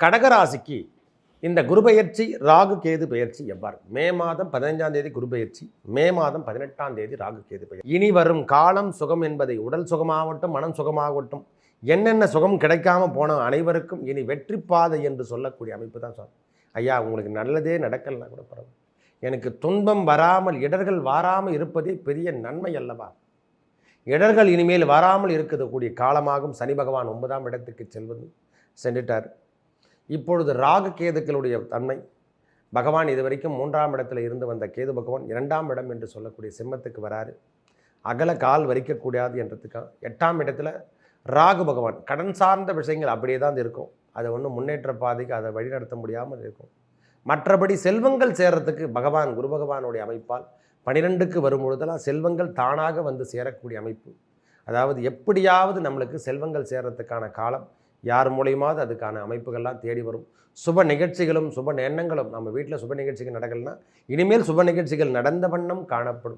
கடகராசிக்கு இந்த குரு பெயர்ச்சி ராகு கேது பெயர்ச்சி எவ்வாறு? மே மாதம் 15ஆம் தேதி குரு பெயர்ச்சி, மே மாதம் 18ஆம் தேதி ராகு கேது பெயர்ச்சி. இனி வரும் காலம் சுகம் என்பதை உடல் சுகமாகட்டும் மனம் சுகமாகட்டும் என்னென்ன சுகம் கிடைக்காம போன அனைவருக்கும் இனி வெற்றி பாதை என்று சொல்லக்கூடிய அமைப்பு தான் சார். ஐயா உங்களுக்கு நல்லதே நடக்கலன்னா கூட பரவாயில்ல, எனக்கு துன்பம் வராமல் இடர்கள் வாராமல் இருப்பதே பெரிய நன்மை அல்லவா? இடர்கள் இனிமேல் வராமல் இருக்கக்கூடிய காலமாகும். சனி பகவான் 9ஆம் இடத்துக்கு சென்றுட்டார். இப்பொழுது ராகு கேதுக்களுடைய தன்மை, பகவான் இதுவரைக்கும் 3ஆம் இடத்துல இருந்து வந்த கேது பகவான் 2ஆம் இடம் என்று சொல்லக்கூடிய சிம்மத்துக்கு வராரு. அகல கால் வரிக்கக்கூடாது என்றதுக்காக 8ஆம் இடத்துல ராகு பகவான் கடன் சார்ந்த விஷயங்கள் அப்படியே தான் இருக்கும். அதை ஒன்றும் முன்னேற்ற பாதைக்கு அதை வழிநடத்த முடியாமல் இருக்கும். மற்றபடி செல்வங்கள் சேர்றதுக்கு பகவான் குரு பகவானுடைய அமைப்பால் 12க்கு வரும்பொழுதெல்லாம் செல்வங்கள் தானாக வந்து சேரக்கூடிய அமைப்பு. அதாவது எப்படியாவது நம்மளுக்கு செல்வங்கள் சேர்றதுக்கான காலம் யார் மூலியமாவது அதுக்கான அமைப்புகள்லாம் தேடி வரும். சுப நிகழ்ச்சிகளும் சுப எண்ணங்களும் நம்ம வீட்டில் சுப நிகழ்ச்சிகள் நடக்கலைன்னா இனிமேல் சுப நிகழ்ச்சிகள் நடந்த வண்ணம் காணப்படும்.